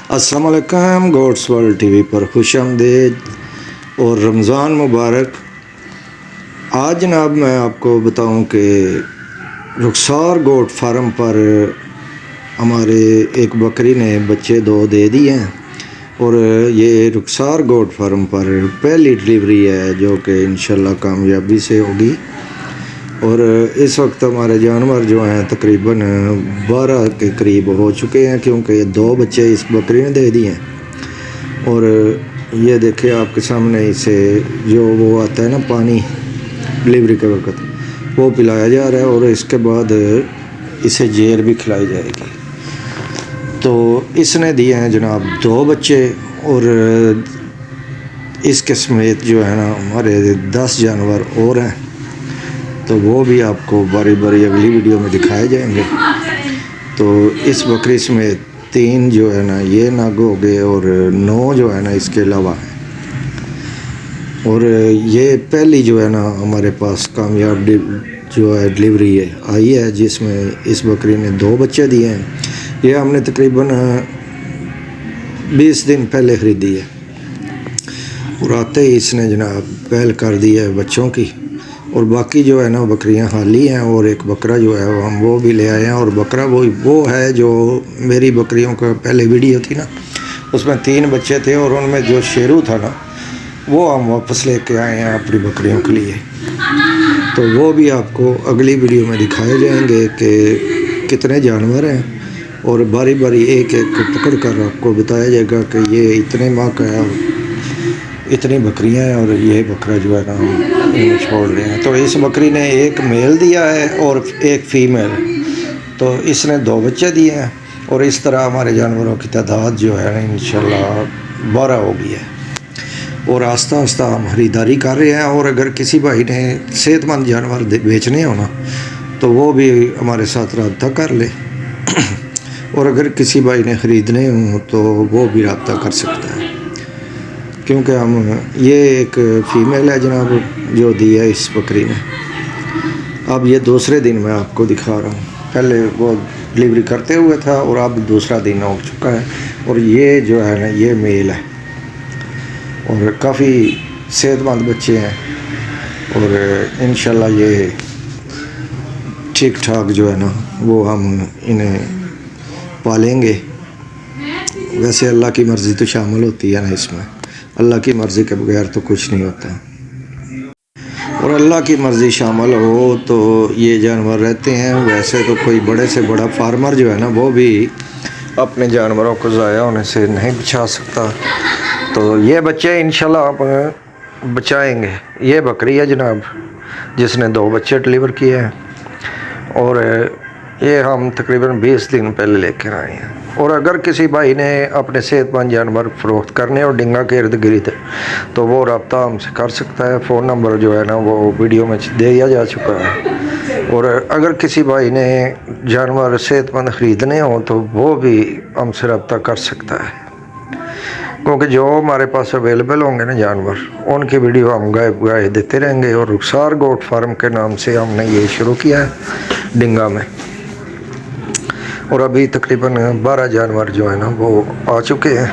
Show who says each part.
Speaker 1: अस्सलाम वालेकुम। Gods world TV पर खुश आमदीद और रमज़ान मुबारक। आज जनाब मैं आपको बताऊं कि रुखसार गोट फार्म पर हमारे एक बकरी ने बच्चे 2 दे दिए हैं और ये रुखसार गोट फार्म पर पहली डिलीवरी है जो कि इंशाल्लाह कामयाबी से होगी। और इस वक्त हमारे जानवर जो हैं तकरीबन 12 के करीब हो चुके हैं, क्योंकि 2 बच्चे इस बकरी ने दे दिए हैं। और ये देखिए आपके सामने इसे जो वो आता है ना पानी डिलीवरी के वक्त, वो पिलाया जा रहा है और इसके बाद इसे जेर भी खिलाई जाएगी। तो इसने दिए हैं जनाब 2 बच्चे और इसके समेत जो है ना हमारे 10 जानवर और हैं, तो वो भी आपको बारी बारी अगली वीडियो में दिखाए जाएंगे। तो इस बकरी समेत 3 जो है ना ये नग हो गए और 9 जो है ना इसके अलावा हैं। और ये पहली जो है ना हमारे पास कामयाब जो है डिलीवरी है आई है, जिसमें इस बकरी ने 2 बच्चे दिए हैं। ये हमने तकरीबन 20 दिन पहले ख़रीदी है और आते ही इसने जनाब पहल कर दी है बच्चों की। और बाकी जो है ना बकरियां खाली हैं और एक बकरा जो है हम वो भी ले आए हैं। और बकरा वो है जो मेरी बकरियों का पहले वीडियो थी ना, उसमें 3 बच्चे थे और उनमें जो शेरू था ना वो हम वापस लेके आए हैं अपनी बकरियों के लिए। तो वो भी आपको अगली वीडियो में दिखाए जाएंगे कि कितने जानवर हैं और बारी बारी एक एक को पकड़ कर आपको बताया जाएगा कि ये इतने माह का है, इतनी बकरियां हैं और ये बकरा जो है ना हम छोड़ रहे हैं। तो इस बकरी ने एक मेल दिया है और एक फ़ीमेल, तो इसने 2 बच्चे दिए हैं। और इस तरह हमारे जानवरों की तादाद जो है ना इंशाल्लाह 12 हो गई है। और आस्ता आस्ता हम ख़रीदारी कर रहे हैं। और अगर किसी भाई ने सेहतमंद जानवर बेचने हो ना तो वो भी हमारे साथ रब्ता कर ले और अगर किसी भाई ने ख़रीदने हो तो वो भी रब्ता कर सकता है, क्योंकि हम ये एक फ़ीमेल है जनाब जो दी है इस बकरी ने। अब ये दूसरे दिन मैं आपको दिखा रहा हूँ, पहले वो डिलीवरी करते हुए था और अब दूसरा दिन हो चुका है। और ये जो है ना ये मेल है और काफ़ी सेहतमंद बच्चे हैं और इंशाल्लाह ये ठीक ठाक जो है ना वो हम इन्हें पालेंगे। वैसे अल्लाह की मर्ज़ी तो शामिल होती है ना इसमें, अल्लाह की मर्ज़ी के बगैर तो कुछ नहीं होता। और अल्लाह की मर्ज़ी शामिल हो तो ये जानवर रहते हैं। वैसे तो कोई बड़े से बड़ा फार्मर जो है ना वो भी अपने जानवरों को ज़ाया होने से नहीं बचा सकता। तो ये बच्चे इंशाल्लाह आप बचाएंगे। ये बकरी है जनाब जिसने 2 बच्चे डिलीवर किए हैं और ये हम तकरीबन 20 दिन पहले लेकर आए हैं। और अगर किसी भाई ने अपने सेहतमंद जानवर फ़रोख्त करने और डिंगा के इर्द गिर्द तो वो रब्ता हमसे कर सकता है। फ़ोन नंबर जो है ना वो वीडियो में दे दिया जा चुका है। और अगर किसी भाई ने जानवर सेहतमंद ख़रीदने हो तो वो भी हमसे रब्ता कर सकता है, क्योंकि जो हमारे पास अवेलेबल होंगे ना जानवर उनकी वीडियो हम गाय देते रहेंगे। और रुखसार गोट फार्म के नाम से हमने ये शुरू किया है डिंगा में। और अभी तकरीबन 12 जानवर जो है ना वो आ चुके हैं।